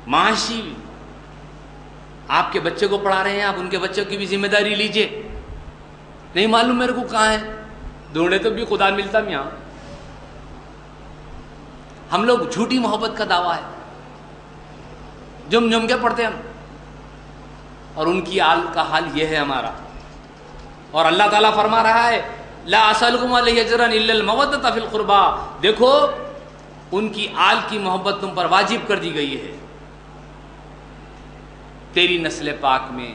معاشی، آپ کے بچے کو پڑھا رہے ہیں، آپ ان کے بچوں کی بھی ذمہ داری لیجئے. نہیں معلوم میرے کو کہاں ہے، ڈھونڈے تو بھی خدا ملتا میاں. ہم لوگ جھوٹی محبت کا دعویٰ ہے، جم کے پڑھتے ہم، اور ان کی آل کا حال یہ ہے ہمارا. اور اللہ تعالیٰ فرما رہا ہے لا اسألکم علیہ اجرا الا المودۃ فی القربى. دیکھو ان کی آل کی محبت تم پر واجب کر دی گئی ہے. تیری نسل پاک میں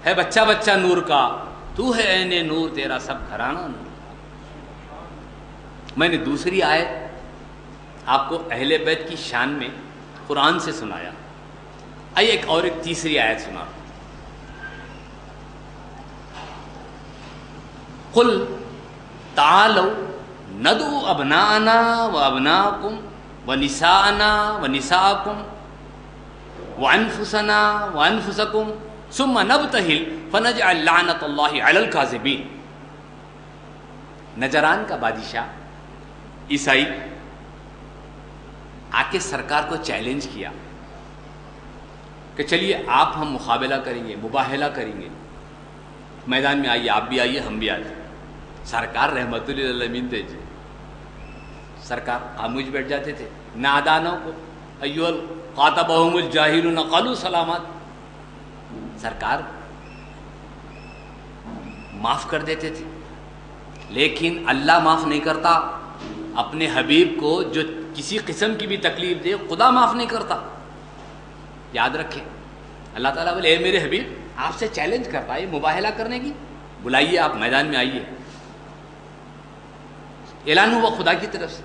ہے بچہ بچہ نور کا، تو ہے عین نور، تیرا سب گھرانہ نور. میں نے دوسری آیت آپ کو اہل بیت کی شان میں قرآن سے سنایا. آئیے ایک تیسری آیت سنا. قل تعالوا ندعو ابناءنا وابناءکم ونساءنا ونساءکم وانفسنا وانفسکم ثم نبتہل فنجعل لعنت اللہ علی الکاذبین. نجران کا بادشاہ عیسائی آ کے سرکار کو چیلنج کیا کہ چلیے آپ ہم مقابلہ کریں گے، مباہلہ کریں گے، میدان میں آئیے، آپ بھی آئیے ہم بھی آئیے. سرکار رحمت للعالمین تھے جی، سرکار خاموش بیٹھ جاتے تھے. نادانوں کو ایھا خاطبہم الجاہلون قالوا سلامات، سرکار معاف کر دیتے تھے. لیکن اللہ معاف نہیں کرتا اپنے حبیب کو جو کسی قسم کی بھی تکلیف دے، خدا معاف نہیں کرتا. یاد رکھیں، اللہ تعالیٰ بولے اے میرے حبیب آپ سے چیلنج کرتا ہے مباہلہ کرنے کی، بلائیے آپ میدان میں آئیے. اعلان ہوا خدا کی طرف سے،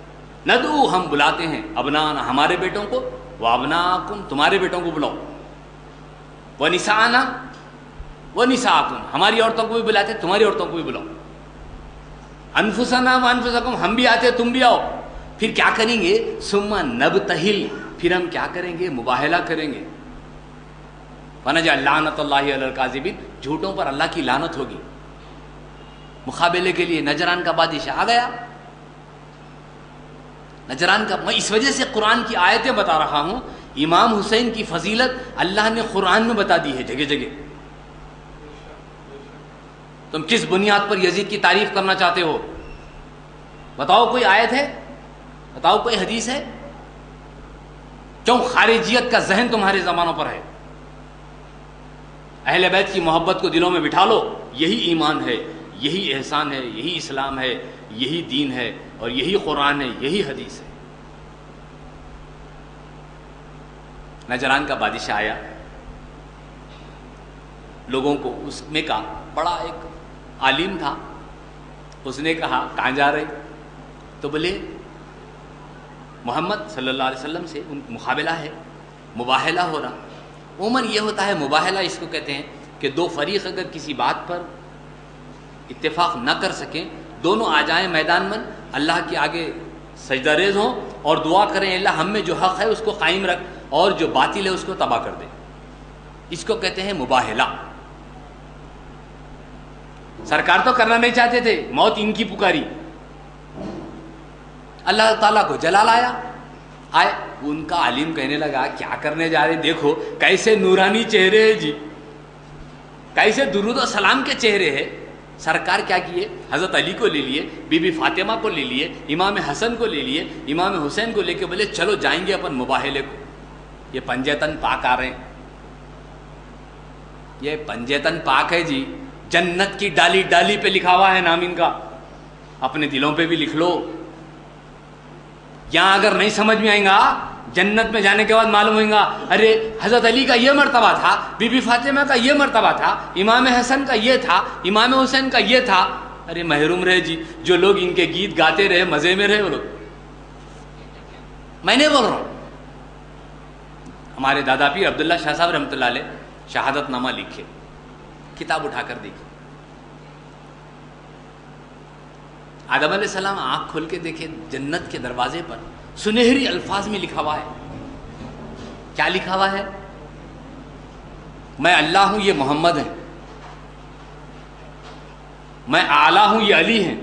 ندعو ہم بلاتے ہیں ابنانا ہمارے بیٹوں کو، وابناکم تمہارے بیٹوں کو بلاؤ، ونساءنا ونساءکم ہماری عورتوں کو بھی بلاتے ہیں تمہاری عورتوں کو بھی بلاؤ، انفسنا وانفسکم ہم بھی آتے تم بھی آؤ. پھر کیا کریں گے؟ ثم نبتہل پھر ہم کیا کریں گے؟ مباہلہ کریں گے. فنجعل لعنت اللہ علی الکاذبین جھوٹوں پر اللہ کی لعنت ہوگی. مقابلے کے لیے نجران کا بادشاہ آ گیا. نجران کا، میں اس وجہ سے قرآن کی آیتیں بتا رہا ہوں. امام حسین کی فضیلت اللہ نے قرآن میں بتا دی ہے جگہ جگہ. تم کس بنیاد پر یزید کی تعریف کرنا چاہتے ہو؟ بتاؤ کوئی آیت ہے، بتاؤ کوئی حدیث ہے؟ کیوں خارجیت کا ذہن تمہارے زمانوں پر ہے؟ اہل بیت کی محبت کو دلوں میں بٹھا لو. یہی ایمان ہے، یہی احسان ہے، یہی اسلام ہے، یہی دین ہے، اور یہی قرآن ہے، یہی حدیث ہے. نجران کا بادشاہ آیا، لوگوں کو اس میں کا بڑا ایک عالم تھا. اس نے کہا کہاں جا رہے؟ تو بولے محمد صلی اللہ علیہ وسلم سے ان مقابلہ ہے، مباہلہ ہو رہا. عموماً یہ ہوتا ہے مباہلہ اس کو کہتے ہیں کہ دو فریق اگر کسی بات پر اتفاق نہ کر سکیں، دونوں آ جائیں میدان میں، اللہ کے آگے سجدہ ریز ہوں اور دعا کریں اللہ ہم میں جو حق ہے اس کو قائم رکھ اور جو باطل ہے اس کو تباہ کر دے. اس کو کہتے ہیں مباہلہ. سرکار تو کرنا نہیں چاہتے تھے، موت ان کی پکاری. اللہ تعالیٰ کو جلال آئے ان کا عالم کہنے لگا کیا کرنے جا رہے؟ دیکھو کیسے نورانی چہرے ہیں جی، کیسے درود و سلام کے چہرے ہیں. سرکار کیا کیے؟ حضرت علی کو لے لیے، بی بی فاطمہ کو لے لیے، امام حسن کو لے لیے، امام حسین کو لے کے بولے چلو جائیں گے اپن مباہلے کو. یہ پنجتن پاک آ رہے ہیں، یہ پنجتن پاک ہے جی، جنت کی ڈالی ڈالی پہ لکھا ہوا ہے نام ان کا، اپنے دلوں پہ بھی لکھ لو. یہاں اگر نہیں سمجھ میں آئیں گا، جنت میں جانے کے بعد معلوم ہوئیں گا ارے حضرت علی کا یہ مرتبہ تھا، بی بی فاطمہ کا یہ مرتبہ تھا، امام حسن کا یہ تھا، امام حسین کا یہ تھا. ارے محروم رہے جی جو لوگ ان کے گیت گاتے رہے، مزے میں رہے وہ لوگ. میں نے بول رہا ہوں ہمارے دادا پیر عبداللہ شاہ صاحب رحمۃ اللہ علیہ شہادت نامہ لکھے، کتاب اٹھا کر دیکھے. آدم علیہ السلام آنکھ کھول کے دیکھے، جنت کے دروازے پر سنہری الفاظ میں لکھا ہوا ہے. کیا لکھا ہوا ہے؟ میں اللہ ہوں یہ محمد ہیں، میں اعلیٰ ہوں یہ علی ہیں،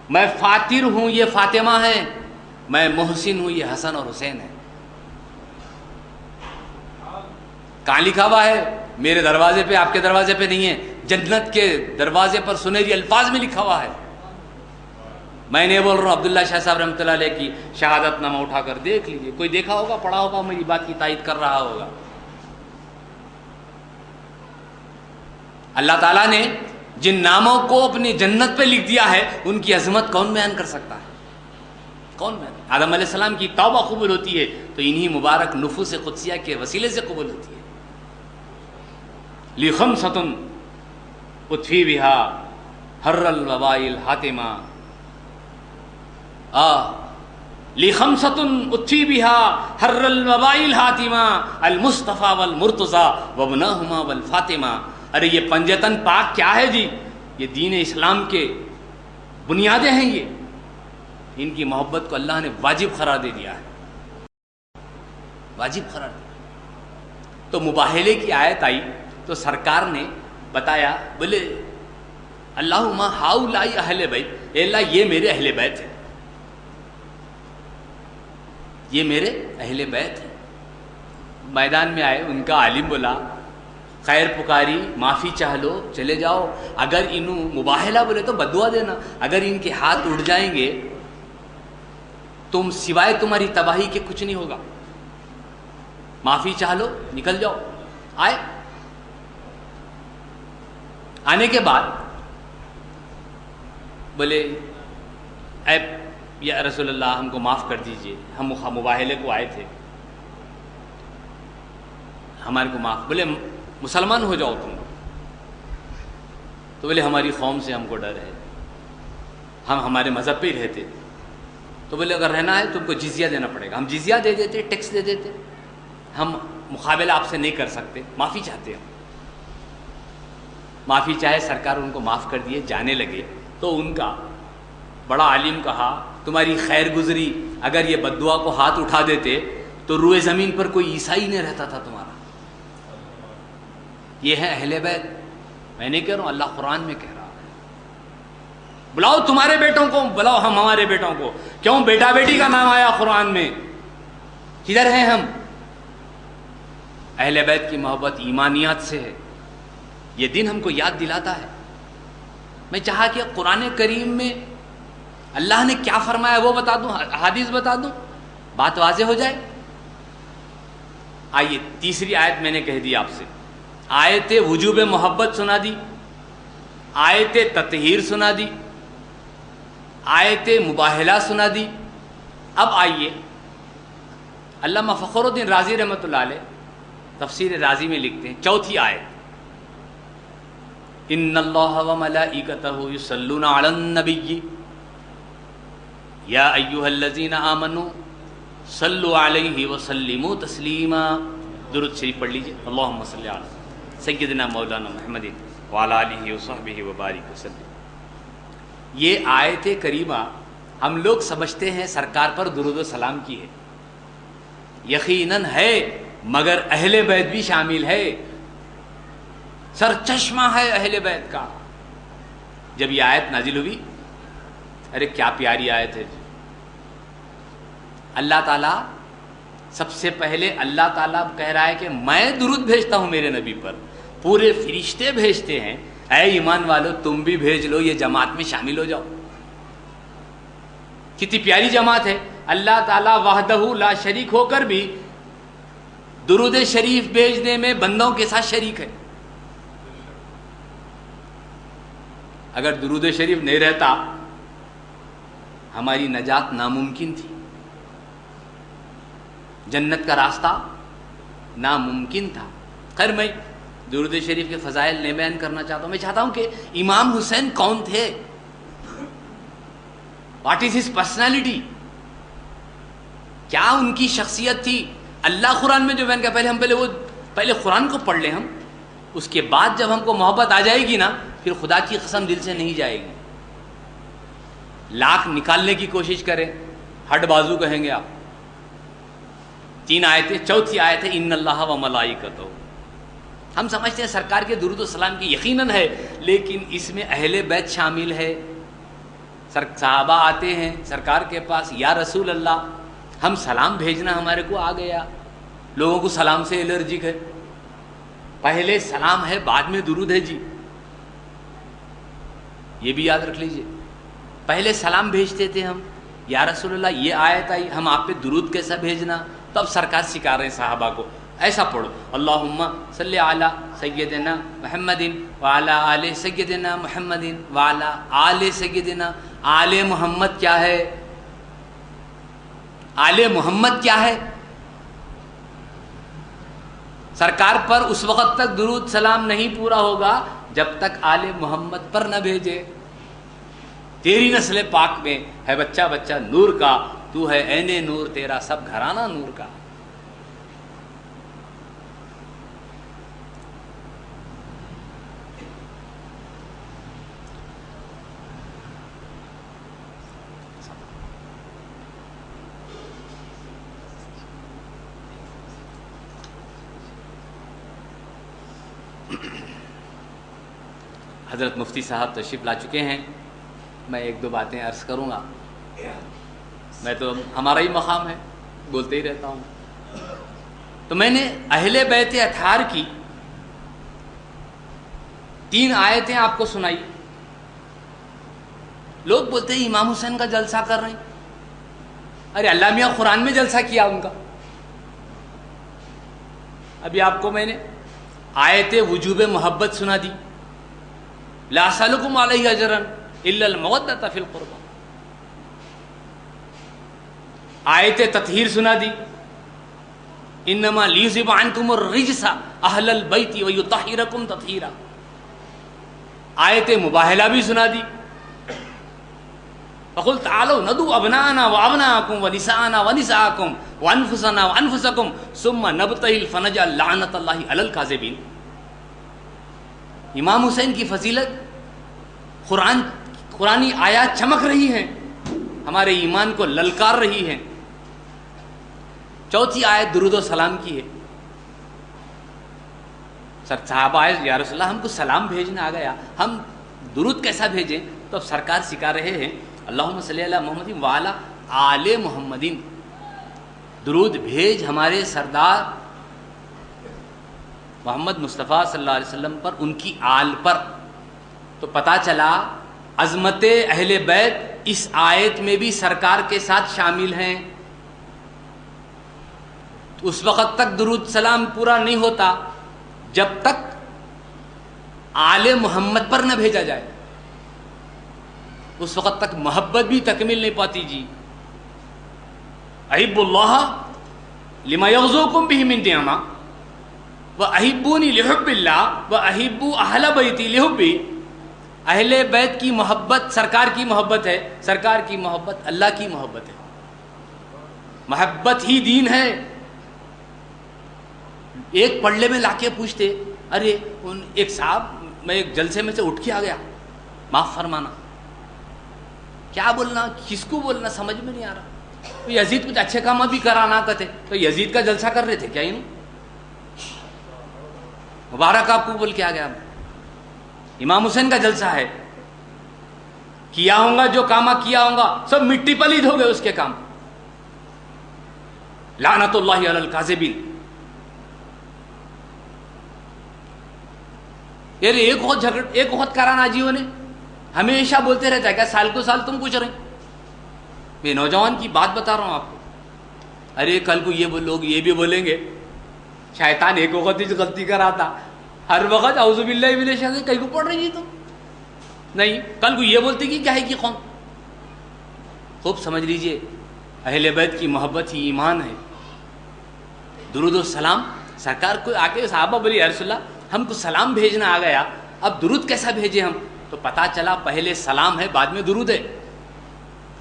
میں فاتر ہوں یہ فاطمہ ہیں، میں محسن ہوں یہ حسن اور حسین ہیں. کہاں لکھا ہوا ہے؟ میرے دروازے پہ، آپ کے دروازے پہ نہیں ہے، جنت کے دروازے پر سنہری الفاظ میں لکھا ہوا ہے۔ میں نہیں بول رہا ہوں، عبداللہ شاہ صاحب رحمۃ اللہ علیہ کی شہادت نامہ اٹھا کر دیکھ لیجئے، کوئی دیکھا ہوگا، پڑھا ہوگا، میری بات کی تائید کر رہا ہوگا۔ اللہ تعالیٰ نے جن ناموں کو اپنی جنت پہ لکھ دیا ہے، ان کی عظمت کون بیان کر سکتا ہے؟ کون بیان؟ آدم علیہ السلام کی توبہ قبول ہوتی ہے تو انہی مبارک نفوس قدسیہ کے وسیلے سے قبول ہوتی ہے۔ لِخَمْسَةٌ اُطْفِي بِهَا حَرَّ الْوَبَاءِ الْحَاتِمَةِ لِخَمْسَةٌ اُطْفِي بِهَا حَرَّ الْوَبَاءِ الْحَاتِمَةِ الْمُصْطَفَى وَالْمُرْتَضَى وَابْنَاهُمَا وَالْفَاطِمَةِ۔ ارے یہ پنجتن پاک کیا ہے جی؟ یہ دین اسلام کے بنیادیں ہیں، یہ ان کی محبت کو اللہ نے واجب قرار دے دیا ہے، واجب قرار دیا۔ تو مباہلے کی آیت آئی تو سرکار نے بتایا، بولے اللہم ہؤلاء اہل بیت، اے اللہ یہ میرے اہل بیت ہیں، یہ میرے اہل بیت ہیں۔ میدان میں آئے، ان کا عالم بولا خیر پکاری، معافی چاہ لو، چلے جاؤ، اگر انہوں مباہلہ بولے تو بدعا دینا، اگر ان کے ہاتھ اڑ جائیں گے تم سوائے تمہاری تباہی کے کچھ نہیں ہوگا، معافی چاہ لو، نکل جاؤ۔ آئے، آنے کے بعد بولے اے یا رسول اللہ ہم کو معاف کر دیجئے، ہم مباہلے کو آئے تھے، ہمارے کو معاف۔ بولے مسلمان ہو جاؤ تم، تو بولے ہماری قوم سے ہم کو ڈر ہے، ہم ہمارے مذہب پہ ہی رہتے، تو بولے اگر رہنا ہے تم کو جزیہ دینا پڑے گا۔ ہم جزیہ دے دیتے، ٹیکس دے دیتے، ہم مقابلہ آپ سے نہیں کر سکتے، معافی چاہتے ہیں۔ معافی چاہے، سرکار ان کو معاف کر دیے، جانے لگے تو ان کا بڑا عالم کہا تمہاری خیر گزری، اگر یہ بددعا کو ہاتھ اٹھا دیتے تو روئے زمین پر کوئی عیسائی نہیں رہتا تھا تمہارا۔ یہ ہے اہل بیت، میں نہیں کہہ رہا ہوں، اللہ قرآن میں کہہ رہا ہے، بلاؤ تمہارے بیٹوں کو، بلاؤ ہم ہمارے بیٹوں کو۔ کیوں بیٹا بیٹی کا نام آیا قرآن میں؟ کدھر ہیں ہم؟ اہل بیت کی محبت ایمانیات سے ہے، یہ دن ہم کو یاد دلاتا ہے۔ میں چاہا کہ قرآن کریم میں اللہ نے کیا فرمایا وہ بتا دوں، حدیث بتا دوں، بات واضح ہو جائے۔ آئیے تیسری آیت میں نے کہہ دی آپ سے، آیت وجوب محبت سنا دی، آیت تطہیر سنا دی، آیت مباہلہ سنا دی۔ اب آئیے علامہ فخر الدین رازی رحمۃ اللہ علیہ تفسیر رازی میں لکھتے ہیں، چوتھی آیت، ان اللہ وملائکتہ یصلون علی النبی یا ایھا الذین آمنوا صلوا علیہ وسلموا تسلیما۔ درود شریف پڑھ لیجیے، اللہم صلی علی سیدنا مولانا محمد وعلی آلہ وصحبہ وبارک وسلم۔ یہ آیت کریمہ ہم لوگ سمجھتے ہیں سرکار پر درود و سلام کی ہے، یقیناً ہے، مگر اہل بیت بھی شامل ہے، سرچشمہ ہے اہل بیت کا۔ جب یہ آیت نازل ہوئی، ارے کیا پیاری آیت ہے، اللہ تعالیٰ سب سے پہلے اللہ تعالیٰ کہہ رہا ہے کہ میں درود بھیجتا ہوں میرے نبی پر، پورے فرشتے بھیجتے ہیں، اے ایمان والو تم بھی بھیج لو، یہ جماعت میں شامل ہو جاؤ۔ کتنی پیاری جماعت ہے، اللہ تعالیٰ وحدہ لا شریک ہو کر بھی درود شریف بھیجنے میں بندوں کے ساتھ شریک ہے۔ اگر درود شریف نہیں رہتا ہماری نجات ناممکن تھی، جنت کا راستہ ناممکن تھا۔ خیر میں درود شریف کے فضائل نہیں بیان کرنا چاہتا ہوں، میں چاہتا ہوں کہ امام حسین کون تھے، واٹ از ہز پرسنالٹی، کیا ان کی شخصیت تھی۔ اللہ قرآن میں جو بیان کیا، پہلے قرآن کو پڑھ لیں ہم، اس کے بعد جب ہم کو محبت آ جائے گی نا، پھر خدا کی قسم دل سے نہیں جائے گی۔ لاکھ نکالنے کی کوشش کریں، ہٹ بازو کہیں گے آپ۔ تین آیتیں، چوتھی آیت ہے ان اللہ و ملائکتہ۔ ہم سمجھتے ہیں سرکار کے درود و سلام کی یقیناً ہے، لیکن اس میں اہل بیت شامل ہے۔ صحابہ آتے ہیں سرکار کے پاس، یا رسول اللہ ہم سلام بھیجنا ہمارے کو آ گیا، لوگوں کو سلام سے الرجک ہے، پہلے سلام ہے بعد میں درود ہے جی، یہ بھی یاد رکھ لیجئے. پہلے سلام بھیجتے تھے ہم، یا رسول اللہ یہ آیت آئی ہم آپ پہ درود کیسا بھیجنا، تو اب سرکار سکھا رہے ہیں صحابہ کو ایسا پڑھو، اللہم صلی علی سیدنا محمد وعلی آل سیدنا محمد وعلی آل سیدنا. آل محمد کیا ہے؟ آل محمد کیا ہے؟ سرکار پر اس وقت تک درود سلام نہیں پورا ہوگا جب تک آل محمد پر نہ بھیجے. تیری نسل پاک میں ہے بچہ بچہ نور کا، تو ہے عین نور، تیرا سب گھرانہ نور کا. حضرت مفتی صاحب تشریف لا چکے ہیں، میں ایک دو باتیں عرض کروں گا. میں تو ہمارا ہی مقام ہے، بولتے ہی رہتا ہوں. تو میں نے اہل بیت اطہار کی 3 آیتیں آپ کو سنائی. لوگ بولتے ہیں امام حسین کا جلسہ کر رہے ہیں. ارے اللہ میاں قرآن میں جلسہ کیا ان کا. ابھی آپ کو میں نے آیت وجوب محبت سنا دی، لا اسألکم علیہ اجرا الا المودۃ فی القربى. آیت تطہیر سنا دی، انما لیذھب عنکم الرجس اہل البیت ویطہرکم تطہیرا. آیت مباہلہ بھی سنا دی، فقل تعالوا ندعو ابناءنا وابناءکم ونساءنا ونساءکم وانفسنا وانفسکم ثم نبتہل فنجعل لعنۃ اللہ علی الکاذبین. امام حسین کی فضیلت قرآنی آیات چمک رہی ہیں، ہمارے ایمان کو للکار رہی ہیں. چوتھی آیت درود و سلام کی ہے. صحابہ آئے یا رسول اللہ ہم کو سلام بھیجنا آ گیا، ہم درود کیسا بھیجیں؟ تو اب سرکار سکھا رہے ہیں اللہم صلی علی محمد وعلی آل محمد. درود بھیج ہمارے سردار محمد مصطفیٰ صلی اللہ علیہ وسلم پر، ان کی آل پر. تو پتہ چلا عظمت اہل بیت اس آیت میں بھی سرکار کے ساتھ شامل ہیں. اس وقت تک درود سلام پورا نہیں ہوتا جب تک آل محمد پر نہ بھیجا جائے. اس وقت تک محبت بھی تکمیل نہیں پاتی جی. احب اللہ لما یغزوکم بہ من نعمہ وَأَحِبُّونِي لِحُبِّ اللَّهِ وَأَحِبُّ أَهْلَ بَيْتِي لِحُبِّي. اہل بیت کی محبت سرکار کی محبت ہے، سرکار کی محبت اللہ کی محبت ہے. محبت ہی دین ہے. ایک پڑلے میں لا کے پوچھتے، ارے ایک صاحب میں ایک جلسے میں سے اٹھ کے آ گیا، معاف فرمانا. کیا بولنا، کس کو بولنا سمجھ میں نہیں آ رہا. تو یزید کچھ اچھے کام بھی کرانا کرتے، تو یزید کا جلسہ کر رہے تھے کیا انہوں؟ مبارک آپ کو بول کے آ گیا. امام حسین کا جلسہ ہے، کیا ہوں گا جو کام کیا ہوں گا سب مٹی پلید ہو گئے اس کے کام. لعنت اللہ علی الکاذبین. یار ایک وقت کرانا جیوں نے ہمیشہ بولتے رہتا ہے، کیا سال کو سال تم پوچھ رہے ہیں؟ میں نوجوان کی بات بتا رہا ہوں آپ کو. ارے کل کو یہ لوگ یہ بھی بولیں گے شیطان ایک وقت ہی غلطی کراتا، ہر وقت اعوذ باللہ من الشیطان کہیں کو پڑھ رہی جی تم نہیں. کل کو یہ بولتے کہ کیا ہے کہ قوم. خوب سمجھ لیجئے اہل بیت کی محبت ہی ایمان ہے. درود و سلام سرکار کو آ کے صحابہ بولی یا رسول اللہ ہم کو سلام بھیجنا آ گیا، اب درود کیسا بھیجیں ہم؟ تو پتہ چلا پہلے سلام ہے بعد میں درود ہے.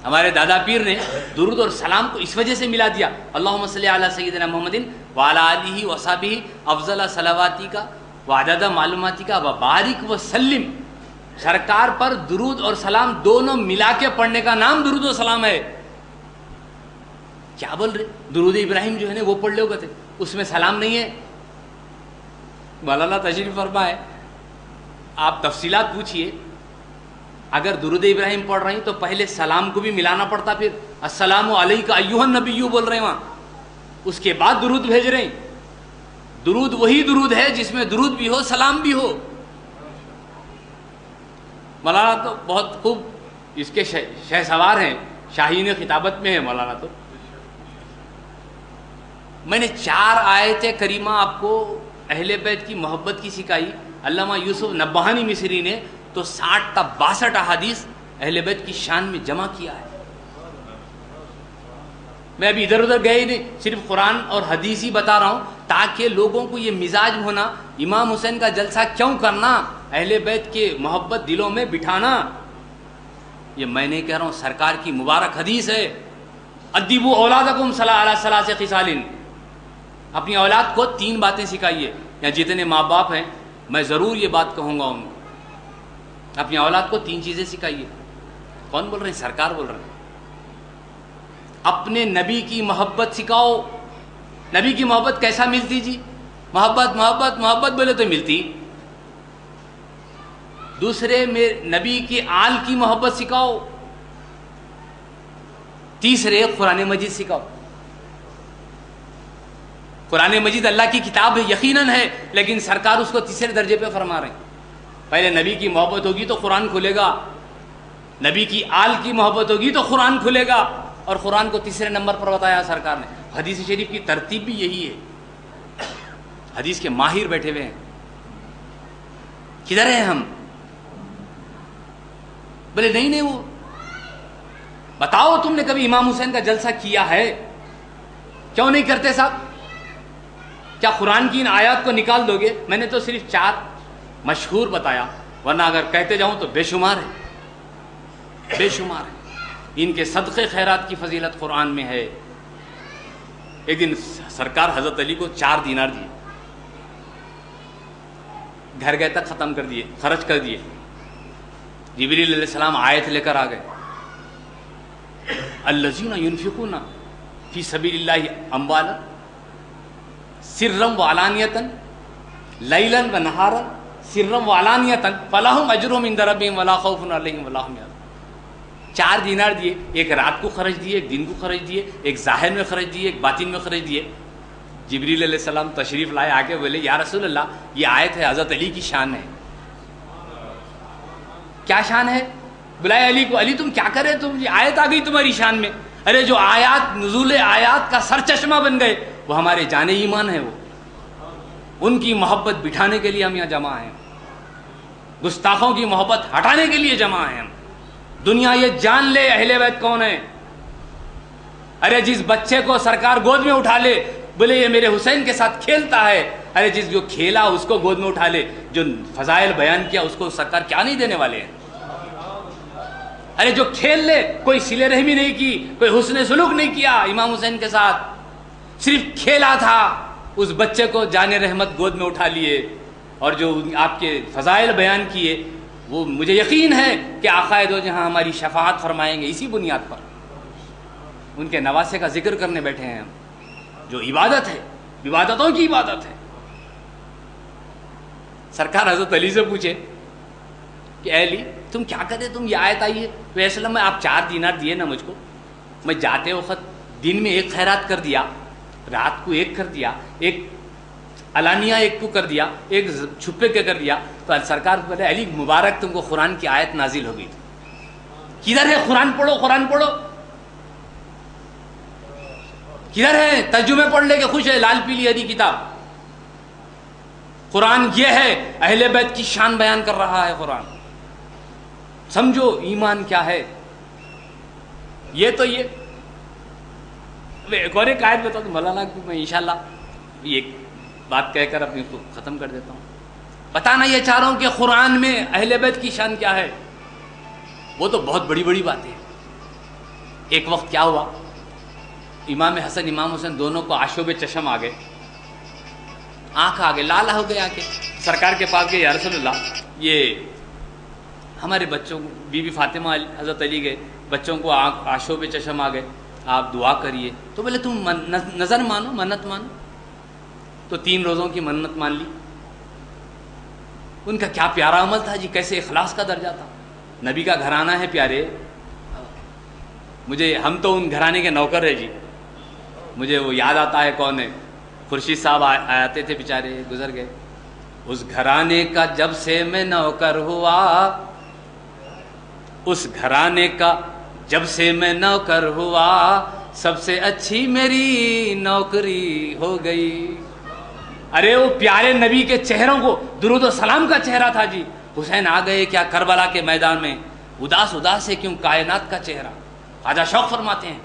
ہمارے دادا پیر نے درود اور سلام کو اس وجہ سے ملا دیا، اللہم صلی علی سیدنا محمد وعلی آلہ وصحبہ افضل صلواتی کا وعدد معلوماتی کا وبارک وسلم. سرکار پر درود اور سلام دونوں ملا کے پڑھنے کا نام درود و سلام ہے. کیا بول رہے؟ درود ابراہیم جو ہے نا وہ پڑھ لو گے، اس میں سلام نہیں ہے. مولانا تشریف فرما ہے، آپ تفصیلات پوچھئے. اگر درود ابراہیم پڑھ رہے ہیں تو پہلے سلام کو بھی ملانا پڑتا، پھر السلام علیک ایھا النبی بول رہے ہیں وہاں، اس کے بعد درود بھیج رہے ہیں. درود وہی درود ہے جس میں درود بھی ہو سلام بھی ہو. مولانا تو بہت خوب اس کے شہ سوار ہیں, شاہین خطابت میں ہے مولانا. تو میں نے 4 آیت کریمہ آپ کو اہل بیت کی محبت کی سکھائی. علامہ یوسف نبہانی مصری نے تو 60 تا 62 احادیث اہل بیت کی شان میں جمع کیا ہے. میں ابھی ادھر ادھر گئے ہی نہیں, صرف قرآن اور حدیث ہی بتا رہا ہوں تاکہ لوگوں کو یہ مزاج ہونا, امام حسین کا جلسہ کیوں کرنا, اہل بیت کے محبت دلوں میں بٹھانا. یہ میں نہیں کہہ رہا ہوں, سرکار کی مبارک حدیث ہے, ادبوا اولادکم علی ثلاث خصال. اپنی اولاد کو 3 باتیں سکھائیے. یا جتنے ماں باپ ہیں میں ضرور یہ بات کہوں گا ان کو, اپنی اولاد کو 3 چیزیں سکھائیے. کون بول رہے ہیں؟ سرکار بول رہے ہیں. اپنے نبی کی محبت سکھاؤ. نبی کی محبت کیسا ملتی جی؟ محبت محبت محبت بولے تو ملتی. دوسرے میں نبی کے آل کی محبت سکھاؤ. تیسرے قرآن مجید سکھاؤ. قرآن مجید اللہ کی کتاب ہے, یقیناً ہے, لیکن سرکار اس کو تیسرے درجے پہ فرما رہے ہیں. پہلے نبی کی محبت ہوگی تو قرآن کھلے گا, نبی کی آل کی محبت ہوگی تو قرآن کھلے گا, اور قرآن کو تیسرے نمبر پر بتایا سرکار نے. حدیث شریف کی ترتیب بھی یہی ہے. حدیث کے ماہر بیٹھے ہوئے ہیں, کدھر ہیں ہم؟ بولے نہیں وہ بتاؤ تم نے کبھی امام حسین کا جلسہ کیا ہے؟ کیوں نہیں کرتے صاحب؟ کیا قرآن کی ان آیات کو نکال دو گے؟ میں نے تو صرف 4 مشہور بتایا, ورنہ اگر کہتے جاؤں تو بے شمار ہے, بے شمار ہے. ان کے صدقے خیرات کی فضیلت قرآن میں ہے. ایک دن سرکار حضرت علی کو 4 دینار دیے, گھر گئے تک ختم کر دیے, خرچ کر دیے. جبریل علیہ السلام آیت لے کر آ گئے, الذین ینفقون فی سبیل اللہ اموالا سرا وعلانیۃ لیلا ونہارا سرا وعلانیۃ فلہم اجرہم عند ربہم ولا خوف علیہم ولا ہم یحزنون. 4 دینار دیے, ایک رات کو خرچ دیے, ایک دن کو خرچ دیے, ایک ظاہر میں خرچ دیے, ایک باطن میں خرچ دیے. جبریل علیہ السلام تشریف لائے, آ کے بولے یا رسول اللہ یہ آیت ہے حضرت علی کی شان ہے. کیا شان ہے؟ بلائے علی کو, علی تم کیا کرے, تم یہ آیت آ گئی تمہاری شان میں. ارے جو آیات نزول آیات کا سر چشمہ بن گئے وہ ہمارے جان ایمان ہے, وہ ان کی محبت بٹھانے کے لیے ہم یہاں جمع ہیں, گستاخوں کی محبت ہٹانے کے لیے جمع ہیں ہم. دنیا یہ جان لے اہل بیت کون ہے. ارے جس بچے کو سرکار گود میں اٹھا لے, بولے یہ میرے حسین کے ساتھ کھیلتا ہے. ارے جس جو کھیلا اس کو گود میں اٹھا لے, جو فضائل بیان کیا اس کو سرکار کیا نہیں دینے والے ہیں. ارے جو کھیل لے, کوئی صلہ رحمی نہیں کی, کوئی حسن سلوک نہیں کیا امام حسین کے ساتھ, صرف کھیلا تھا, اس بچے کو جان رحمت گود میں اٹھا لیے. اور جو آپ کے فضائل بیان کیے وہ مجھے یقین ہے کہ آقا دو جہاں ہماری شفاعت فرمائیں گے اسی بنیاد پر. ان کے نواسے کا ذکر کرنے بیٹھے ہیں ہم, جو عبادت ہے, عبادتوں کی عبادت ہے. سرکار حضرت علی سے پوچھے کہ اے علی تم کیا کرے, تم یہ آیت آئی ہے ویسے میں آپ 4 دینار دیے نا مجھ کو, میں جاتے وقت دن میں 1 خیرات کر دیا, رات کو 1 کر دیا, 1 علانیہ 1 کو کر دیا, 1 چھپے کے کر دیا. تو سرکار بولے علی مبارک تم کو قرآن کی آیت نازل ہو گئی. کدھر ہے قرآن پڑھو, قرآن پڑھو, کدھر ہے ترجمے پڑھ لے کے خوش ہے, لال پیلی ہری کتاب. قرآن یہ ہے, اہل بیت کی شان بیان کر رہا ہے قرآن. سمجھو ایمان کیا ہے. یہ تو یہ ایک اور ایک آیت بتا دوں مولانا کو, میں انشاءاللہ یہ بات کہہ کر اپنی کو ختم کر دیتا ہوں. بتانا یہ چاہ رہا ہوں کہ قرآن میں اہل بیت کی شان کیا ہے. وہ تو بہت بڑی بڑی باتیں ہیں. ایک وقت کیا ہوا, امام حسن امام حسین دونوں کو آشوب چشم آ گئے, آنکھ آ گئے, لال ہو گئے. آ کے سرکار کے پاس گئے, یا رسول اللہ یہ ہمارے بچوں کو, بی بی فاطمہ حضرت علی گئے, بچوں کو آشوب چشم آ گئے, آپ دعا کریے. تو بولے تم نظر مانو, منت مانو. تو 3 روزوں کی منت مان لی. ان کا کیا پیارا عمل تھا جی, کیسے اخلاص کا درجہ تھا. نبی کا گھرانہ ہے پیارے, ہم تو ان گھرانے کے نوکر ہیں جی. مجھے وہ یاد آتا ہے, کون ہے, خورشید صاحب آتے تھے بیچارے، گزر گئے. اس گھرانے کا جب سے میں نوکر ہوا، اس گھرانے کا جب سے میں نوکر ہوا، سب سے اچھی میری نوکری ہو گئی. ارے وہ پیارے نبی کے چہروں کو درود و سلام کا چہرہ تھا جی. حسین آ گئے کیا کربلا کے میدان میں، اداس اداس ہے کیوں کائنات کا چہرہ. خواجہ شوق فرماتے ہیں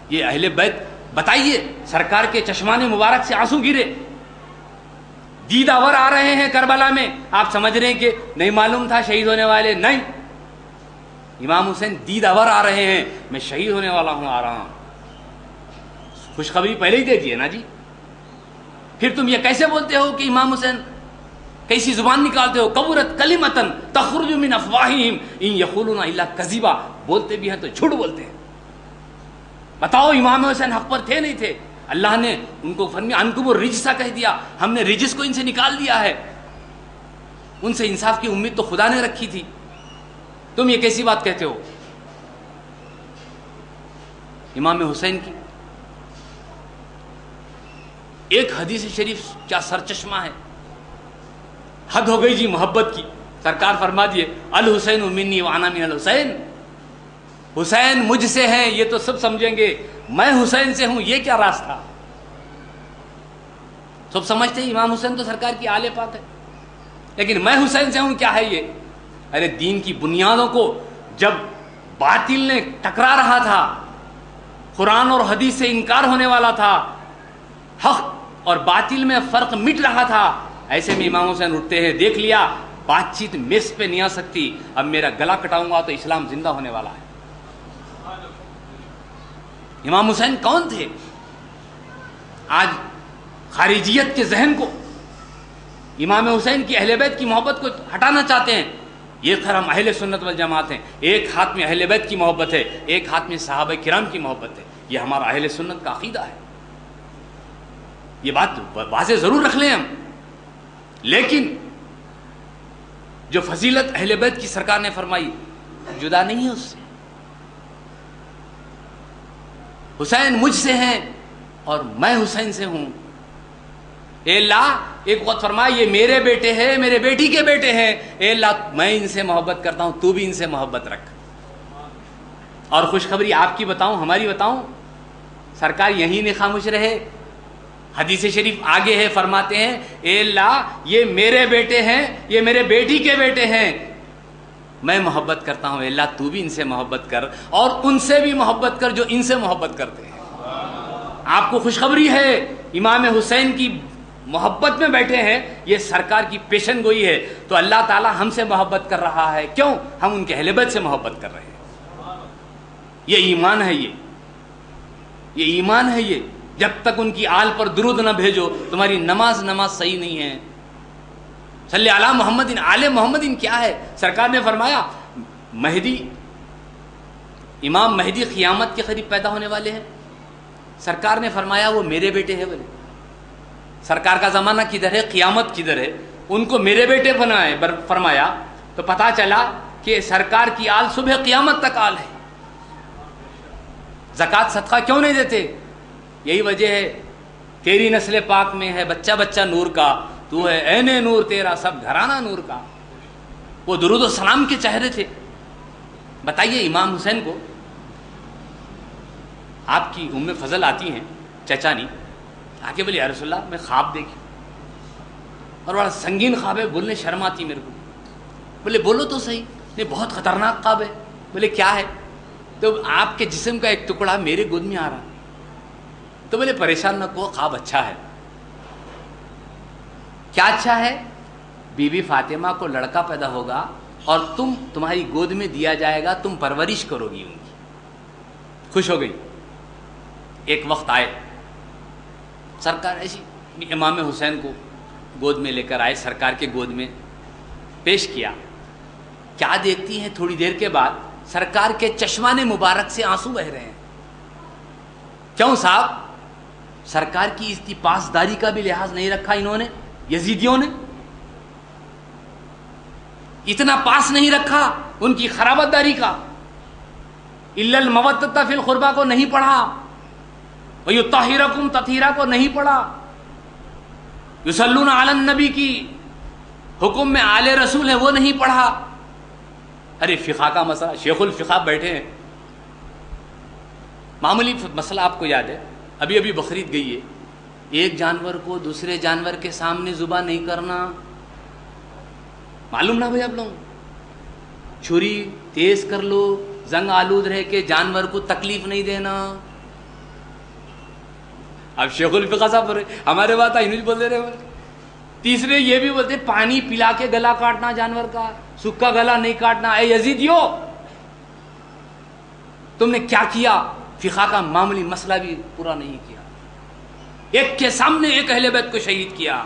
یہ اہل بیت، بتائیے سرکار کے چشمان مبارک سے آنسو گرے، دیداور آ رہے ہیں کربلا میں. آپ سمجھ رہے ہیں کہ نہیں معلوم تھا شہید ہونے والے؟ نہیں، امام حسین دیداور آ رہے ہیں، میں شہید ہونے والا ہوں، آ رہا ہوں. خوشخبری پہلے ہی دے دی ہے نا جی. پھر تم یہ کیسے بولتے ہو کہ امام حسین، کیسی زبان نکالتے ہو؟ کبرت کلمتن تخرج من افواہہم ان یقولون الا کذبا. بولتے بھی ہیں تو جھوٹ بولتے ہیں. بتاؤ امام حسین حق پر تھے نہیں تھے؟ اللہ نے ان کو فرمایا انکم الرجسا کہہ دیا، ہم نے رجس کو ان سے نکال دیا ہے. ان سے انصاف کی امید تو خدا نے رکھی تھی، تم یہ کیسی بات کہتے ہو؟ امام حسین کی ایک حدیث شریف کیا سرچشمہ ہے. حد ہو گئی جی محبت کی. سرکار فرما دیے الحسین منی وانا من الحسین، حسین مجھ سے ہیں یہ تو سب سمجھیں گے، میں حسین سے ہوں یہ کیا راز تھا؟ سب سمجھتے ہیں امام حسین تو سرکار کی آل پاک ہے، لیکن میں حسین سے ہوں کیا ہے یہ؟ ارے دین کی بنیادوں کو جب باطل نے ٹکرا رہا تھا، قرآن اور حدیث سے انکار ہونے والا تھا، حق اور باطل میں فرق مٹ رہا تھا، ایسے میں امام حسین اٹھتے ہیں. دیکھ لیا بات چیت میز پہ نہیں آ سکتی، اب میرا گلا کٹاؤں گا تو اسلام زندہ ہونے والا ہے. امام حسین کون تھے؟ آج خارجیت کے ذہن کو امام حسین کی اہل بیت کی محبت کو ہٹانا چاہتے ہیں. یہ خیر ہم اہل سنت والجماعت ہیں، ایک ہاتھ میں اہل بیت کی محبت ہے، ایک ہاتھ میں صحابہ کرام کی محبت ہے. یہ ہمارا اہل سنت کا عقیدہ ہے. یہ بات واضح ضرور رکھ لیں ہم، لیکن جو فضیلت اہل بیت کی سرکار نے فرمائی جدا نہیں ہے اس سے. حسین مجھ سے ہیں اور میں حسین سے ہوں. اے اللہ ایک وقت فرمایا یہ میرے بیٹے ہیں، میرے بیٹی کے بیٹے ہیں، اے اللہ میں ان سے محبت کرتا ہوں، تو بھی ان سے محبت رکھ. اور خوشخبری آپ کی بتاؤں، ہماری بتاؤں، سرکار یہیں نہیں خاموش رہے. حدیث شریف آگے ہے، فرماتے ہیں اے اللہ یہ میرے بیٹے ہیں، یہ میرے بیٹی کے بیٹے ہیں، میں محبت کرتا ہوں، اے اللہ تو بھی ان سے محبت کر اور ان سے بھی محبت کر جو ان سے محبت کرتے ہیں. آپ کو خوشخبری ہے امام حسین کی محبت میں بیٹھے ہیں، یہ سرکار کی پیشن گوئی ہے. تو اللہ تعالی ہم سے محبت کر رہا ہے، کیوں؟ ہم ان کے اہل بیت سے محبت کر رہے ہیں. یہ ایمان ہے، یہ ایمان ہے. یہ جب تک ان کی آل پر درود نہ بھیجو تمہاری نماز صحیح نہیں ہے. صلی علی محمد، آل محمد کیا ہے؟ سرکار نے فرمایا مہدی، امام مہدی قیامت کے قریب پیدا ہونے والے ہیں. سرکار نے فرمایا وہ میرے بیٹے ہیں. بولے سرکار کا زمانہ کدھر ہے، قیامت کدھر ہے؟ ان کو میرے بیٹے بنائے فرمایا تو پتا چلا کہ سرکار کی آل صبح قیامت تک آل ہے. زکوٰۃ صدقہ کیوں نہیں دیتے؟ یہی وجہ ہے تیری نسل پاک میں ہے بچہ بچہ نور کا، تو ہے عین نور تیرا سب گھرانہ نور کا. وہ درود و سلام کے چہرے تھے. بتائیے امام حسین کو آپ کی ام فضل آتی ہیں چچانی، آ کے بولے یا رسول اللہ میں خواب دیکھی اور بڑا سنگین خواب ہے، بولنے شرم آتی میرے کو. بولے بولو تو صحیح. نہیں بہت خطرناک خواب ہے. بولے کیا ہے؟ تو آپ کے جسم کا ایک ٹکڑا میرے گود میں آ رہا. تو بولے پریشان نہ کو، خواب اچھا ہے. کیا اچھا ہے؟ بی بی فاطمہ کو لڑکا پیدا ہوگا اور تمہاری گود میں دیا جائے گا، تم پرورش کرو گی ان کی. خوش ہو گئی. ایک وقت آئے سرکار ایسی امام حسین کو گود میں لے کر آئے، سرکار کے گود میں پیش کیا. کیا دیکھتی ہیں تھوڑی دیر کے بعد سرکار کے چشمان مبارک سے آنسو بہ رہے ہیں. کیوں صاحب؟ سرکار کی اس کی پاسداری کا بھی لحاظ نہیں رکھا انہوں نے، یزیدیوں نے اتنا پاس نہیں رکھا ان کی خرابت داری کا. الا المودۃ فی القربیٰ کو نہیں پڑھا، وَيُطَّهِّرَكُمْ تَطْهِيرًا کو نہیں پڑھا. یصلون علی النبی کی حکم میں آل رسول ہے وہ نہیں پڑھا. ارے فقہ کا مسئلہ، شیخ الفقہ بیٹھے ہیں، معمولی مسئلہ آپ کو یاد ہے، ابھی ابھی بقرعید گئی ہے، ایک جانور کو دوسرے جانور کے سامنے ذبح نہیں کرنا، معلوم نہ بھائی آپ لوگ، چھری تیز کر لو، زنگ آلود رہ کے جانور کو تکلیف نہیں دینا. اب شیخ الفقہ صاحب ہمارے بات نہیں بول دے رہے. تیسرے یہ بھی بولتے پانی پلا کے گلا کاٹنا جانور کا، سکا گلا نہیں کاٹنا. اے یزیدیو تم نے کیا کیا؟ فقہ کا معمولی مسئلہ بھی پورا نہیں کیا. ایک کے سامنے ایک اہل بیت کو شہید کیا،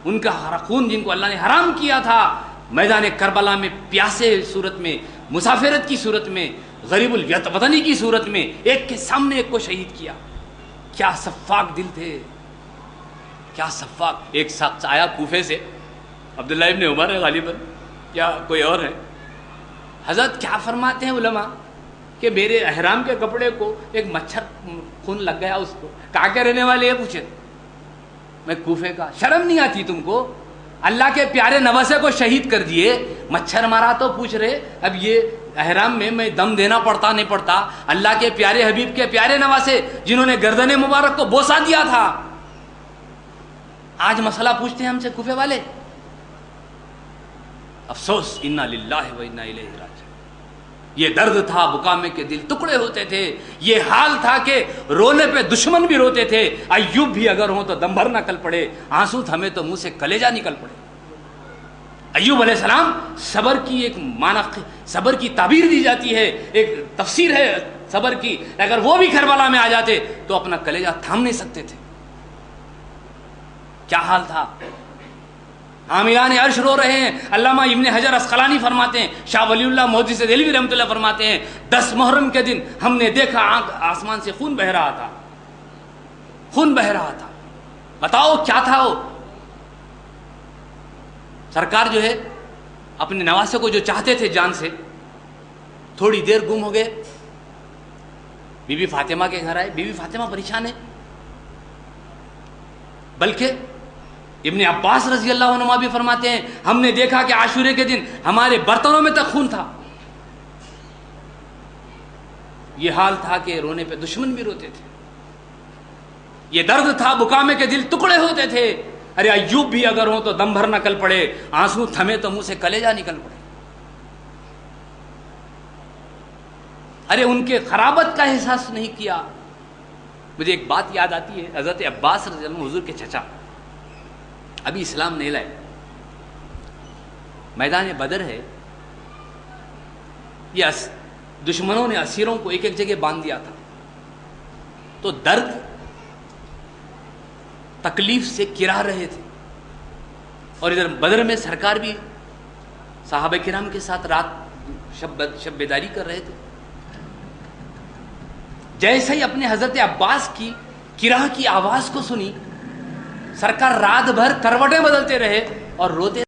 ان کا خون جن کو اللہ نے حرام کیا تھا میدان کربلا میں پیاسے صورت میں، مسافرت کی صورت میں، غریب الوطنی کی صورت میں، ایک کے سامنے ایک کو شہید کیا. کیا سفاک دل تھے، کیا سفاک. ایک شخص آیا کوفے سے، عبداللہ ابن عمر ہے غالباً یا کوئی اور ہے. حضرت کیا فرماتے ہیں علماء کہ میرے احرام کے کپڑے کو ایک مچھر خون لگ گیا، اس کو کہاں کے رہنے والے یہ پوچھے. میں کوفے کا. شرم نہیں آتی تم کو؟ اللہ کے پیارے نواسے کو شہید کر دیے، مچھر مارا تو پوچھ رہے اب یہ احرام میں دم دینا پڑتا نہیں پڑتا؟ اللہ کے پیارے حبیب کے پیارے نواسے جنہوں نے گردن مبارک کو بوسا دیا تھا، آج مسئلہ پوچھتے ہیں ہم سے کوفے والے. افسوس، انا للہ و انا الیہ راجعون. یہ درد تھا، بکامے کے دل ٹکڑے ہوتے تھے. یہ حال تھا کہ رونے پہ دشمن بھی روتے تھے. ایوب بھی اگر ہوں تو دم بھر نکل پڑے، آنسو تھمے تو منہ سے کلیجہ نکل پڑے. ایوب علیہ السلام صبر کی ایک معنی، صبر کی تعبیر دی جاتی ہے، ایک تفسیر ہے صبر کی. اگر وہ بھی کربلا میں آ جاتے تو اپنا کلیجہ تھام نہیں سکتے تھے. کیا حال تھا. حاملان عرش رو رہے ہیں. علامہ ابن حجر اسقلانی فرماتے ہیں، شاہ ولی اللہ مودودی سے دہلوی رحمۃ اللہ فرماتے ہیں 10 محرم کے دن ہم نے دیکھا آسمان سے خون بہ رہا تھا، خون بہ رہا تھا. بتاؤ کیا تھا وہ؟ سرکار جو ہے اپنے نواسے کو جو چاہتے تھے جان سے، تھوڑی دیر گم ہو گئے. بی بی فاطمہ کے گھر آئے. بی بی فاطمہ پریشان ہے، بلکہ ابن عباس رضی اللہ عنہما بھی فرماتے ہیں ہم نے دیکھا کہ عاشورے کے دن ہمارے برتنوں میں تک خون تھا. یہ حال تھا کہ رونے پہ دشمن بھی روتے تھے. یہ درد تھا، بکامے کے دل ٹکڑے ہوتے تھے. ارے ایوب بھی اگر ہوں تو دم بھر نکل پڑے، آنسو تھمے تو منہ سے کلیجہ نکل پڑے. ارے ان کے خرابت کا احساس نہیں کیا. مجھے ایک بات یاد آتی ہے، حضرت عباس رضی اللہ عنہ حضور کے چچا ابھی اسلام نہیں لائے، میدان بدر ہے، یہ دشمنوں نے اسیروں کو ایک ایک جگہ باندھ دیا تھا، تو درد تکلیف سے کرا رہے تھے. اور ادھر بدر میں سرکار بھی صحابہ کرام کے ساتھ رات شب بیداری کر رہے تھے. جیسے ہی اپنے حضرت عباس کی کرا کی آواز کو سنی، سرکار رات بھر کروٹیں بدلتے رہے اور روتے